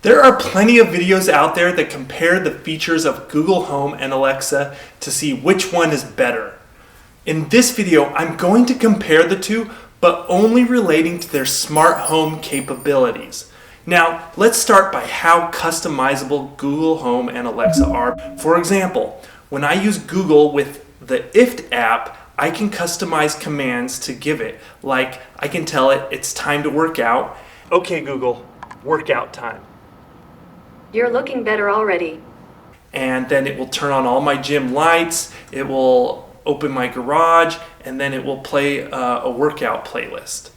There are plenty of videos out there that compare the features of Google Home and Alexa to see which one is better. In this video, I'm going to compare the two, but only relating to their smart home capabilities. Now, let's start by how customizable Google Home and Alexa are. For example, when I use Google with the IFTTT app, I can customize commands to give it. Like, I can tell it it's time to work out. Okay, Google, workout time. You're looking better already. And then it will turn on all my gym lights, it will open my garage, and then it will play a workout playlist.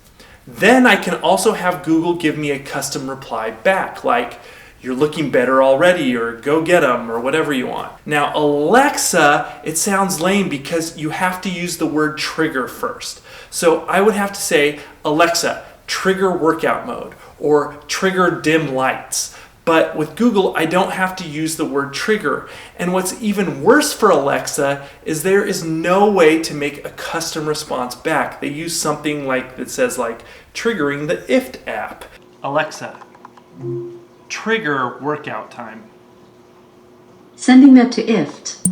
Then I can also have Google give me a custom reply back, like, you're looking better already, or go get 'em, or whatever you want. Now Alexa, it sounds lame because you have to use the word trigger first. So I would have to say, Alexa, trigger workout mode, or trigger dim lights. But with Google, I don't have to use the word trigger. And what's even worse for Alexa is there is no way to make a custom response back. They use something like that says like triggering the IFTTT app. Alexa, trigger workout time. Sending that to IFTTT.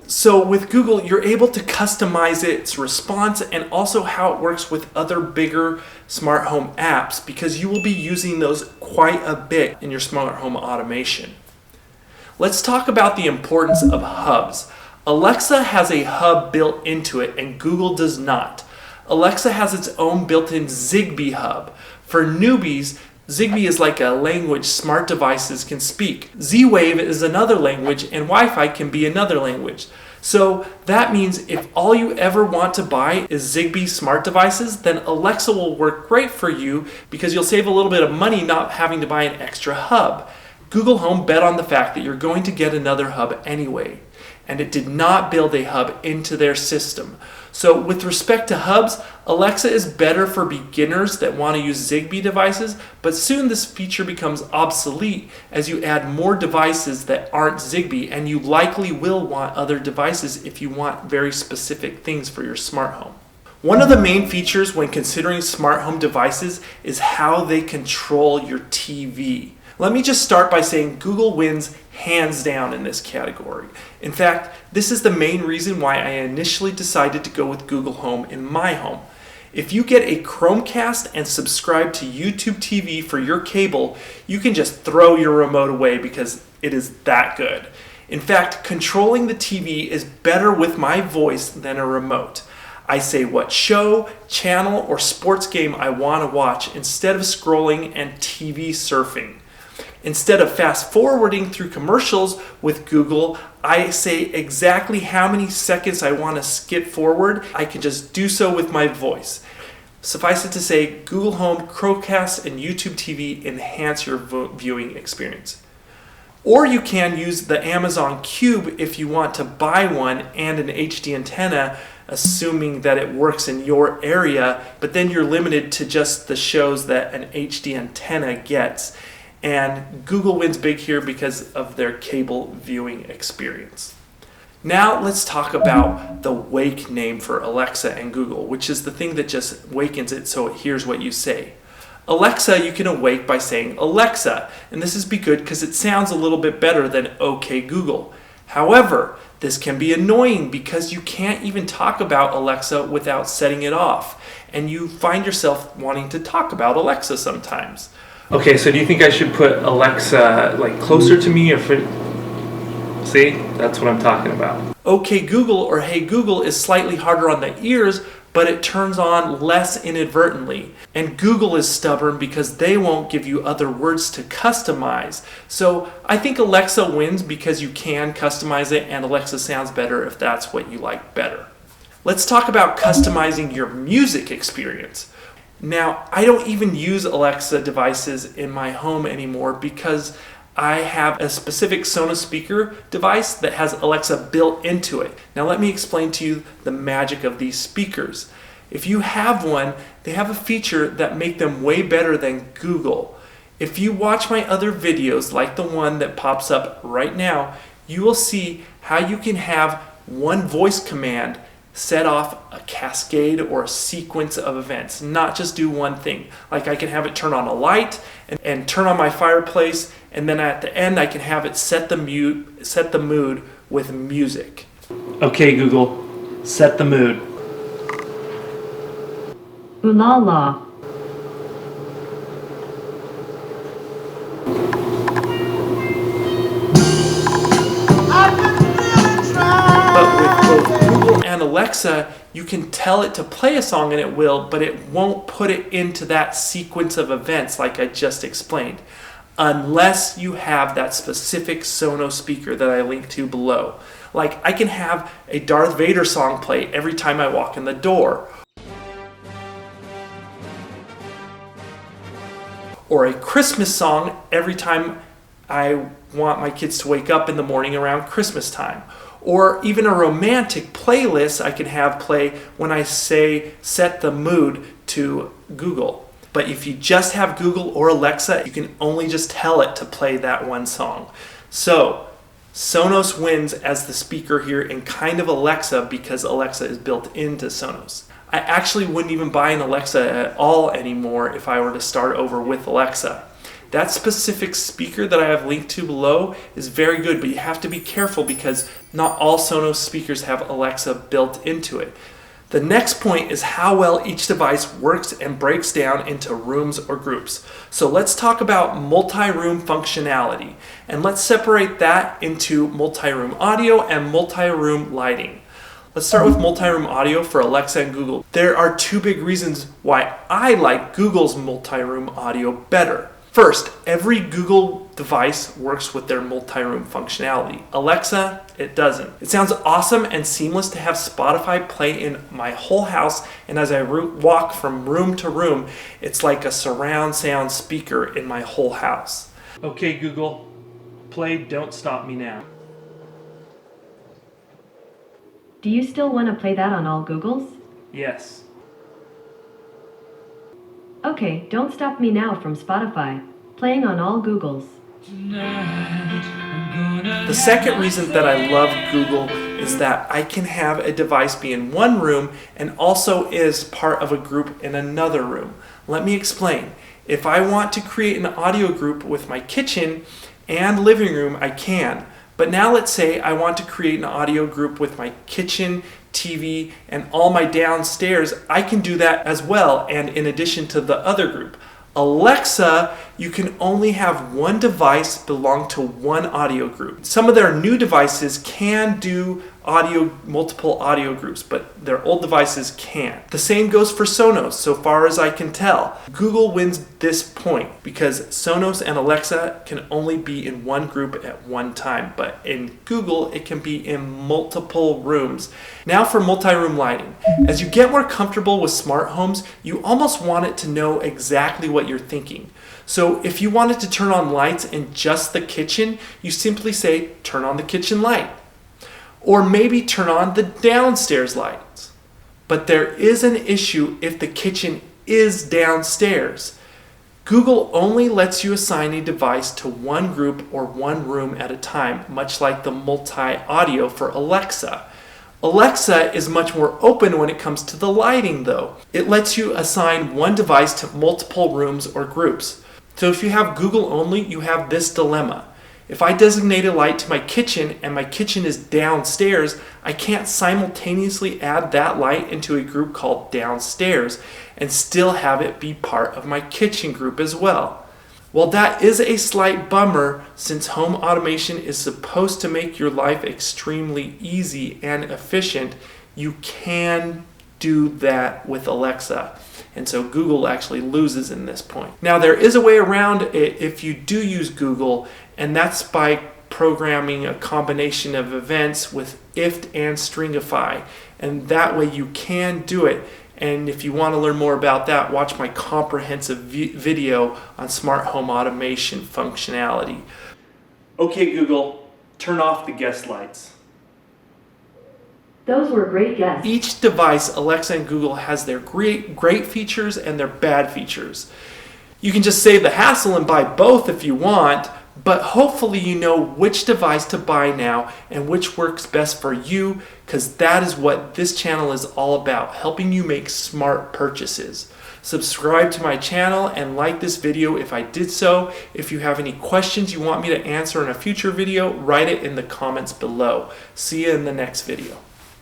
So with Google, you're able to customize its response and also how it works with other bigger smart home apps, because you will be using those quite a bit in your smart home automation. Let's talk about the importance of hubs. Alexa has a hub built into it and Google does not. Alexa has its own built-in Zigbee hub. For newbies, Zigbee is like a language smart devices can speak. Z-Wave is another language and Wi-Fi can be another language. So that means if all you ever want to buy is Zigbee smart devices, then Alexa will work great for you because you'll save a little bit of money not having to buy an extra hub. Google Home bet on the fact that you're going to get another hub anyway, and it did not build a hub into their system. So with respect to hubs, Alexa is better for beginners that want to use Zigbee devices, but soon this feature becomes obsolete as you add more devices that aren't Zigbee, and you likely will want other devices if you want very specific things for your smart home. One of the main features when considering smart home devices is how they control your TV. Let me just start by saying Google wins hands down in this category. In fact, this is the main reason why I initially decided to go with Google Home in my home. If you get a Chromecast and subscribe to YouTube TV for your cable, you can just throw your remote away because it is that good. In fact, controlling the TV is better with my voice than a remote. I say what show, channel, or sports game I want to watch instead of scrolling and TV surfing. Instead of fast forwarding through commercials with Google, I say exactly how many seconds I want to skip forward. I can just do so with my voice. Suffice it to say, Google Home, Chromecast, and YouTube TV enhance your viewing experience. Or you can use the Amazon Cube if you want to buy one and an HD antenna, assuming that it works in your area, but then you're limited to just the shows that an HD antenna gets. And Google wins big here because of their cable viewing experience. Now let's talk about the wake name for Alexa and Google, which is the thing that just wakens it so it hears what you say. Alexa, you can awake by saying Alexa, and this is good because it sounds a little bit better than OK Google. However, this can be annoying because you can't even talk about Alexa without setting it off, and you find yourself wanting to talk about Alexa sometimes. Okay, so do you think I should put Alexa like closer to me, or see? That's what I'm talking about. Okay Google or Hey Google is slightly harder on the ears, but it turns on less inadvertently. And Google is stubborn because they won't give you other words to customize. So I think Alexa wins because you can customize it, and Alexa sounds better if that's what you like better. Let's talk about customizing your music experience. Now, I don't even use Alexa devices in my home anymore because I have a specific Sonos speaker device that has Alexa built into it. Now let me explain to you the magic of these speakers. If you have one, they have a feature that make them way better than Google. If you watch my other videos, like the one that pops up right now, you will see how you can have one voice command set off a cascade or a sequence of events, not just do one thing. Like I can have it turn on a light and turn on my fireplace, and then at the end I can have it set the mood with music. Okay, Google, set the mood. Ooh la la. But with both Google and Alexa, you can tell it to play a song and it will, but it won't put it into that sequence of events like I just explained, unless you have that specific Sonos speaker that I linked to below. Like I can have a Darth Vader song play every time I walk in the door, or a Christmas song every time I want my kids to wake up in the morning around Christmas time. Or even a romantic playlist I can have play when I say set the mood to Google. But if you just have Google or Alexa, you can only just tell it to play that one song. So Sonos wins as the speaker here and kind of Alexa because Alexa is built into Sonos. I actually wouldn't even buy an Alexa at all anymore if I were to start over with Alexa. That specific speaker that I have linked to below is very good, but you have to be careful because not all Sonos speakers have Alexa built into it. The next point is how well each device works and breaks down into rooms or groups. So let's talk about multi-room functionality, and let's separate that into multi-room audio and multi-room lighting. Let's start with multi-room audio for Alexa and Google. There are two big reasons why I like Google's multi-room audio better. First, every Google device works with their multi-room functionality. Alexa, it doesn't. It sounds awesome and seamless to have Spotify play in my whole house, and as I walk from room to room, it's like a surround sound speaker in my whole house. Okay, Google, play Don't Stop Me Now. Do you still want to play that on all Googles? Yes. Okay, Don't Stop Me Now from Spotify. Playing on all Googles. The second reason that I love Google is that I can have a device be in one room and also is part of a group in another room. Let me explain. If I want to create an audio group with my kitchen and living room, I can. But now let's say I want to create an audio group with my kitchen, TV, and all my downstairs. I can do that as well, and in addition to the other group. Alexa, you can only have one device belong to one audio group. Some of their new devices can do multiple audio groups, but their old devices can't. The same goes for Sonos, so far as I can tell. Google wins this point because Sonos and Alexa can only be in one group at one time, but in Google, it can be in multiple rooms. Now for multi-room lighting. As you get more comfortable with smart homes, you almost want it to know exactly what you're thinking. So if you wanted to turn on lights in just the kitchen, you simply say, turn on the kitchen light. Or maybe turn on the downstairs lights. But there is an issue if the kitchen is downstairs. Google only lets you assign a device to one group or one room at a time, much like the multi-audio for Alexa. Alexa is much more open when it comes to the lighting though. It lets you assign one device to multiple rooms or groups. So if you have Google only, you have this dilemma. If I designate a light to my kitchen and my kitchen is downstairs, I can't simultaneously add that light into a group called downstairs and still have it be part of my kitchen group as well. Well, that is a slight bummer since home automation is supposed to make your life extremely easy and efficient. You can do that with Alexa. And so Google actually loses in this point. Now there is a way around it if you do use Google, and that's by programming a combination of events with IFTTT and Stringify. And that way you can do it. And if you want to learn more about that, watch my comprehensive video on smart home automation functionality. Okay, Google, turn off the guest lights. Those were great guests. Each device, Alexa and Google, has their great features and their bad features. You can just save the hassle and buy both if you want, But hopefully you know which device to buy now and which works best for you, because that is what this channel is all about, helping you make smart purchases. Subscribe to my channel and like this video if I did so. If you have any questions you want me to answer in a future video, write it in the comments below. See you in the next video.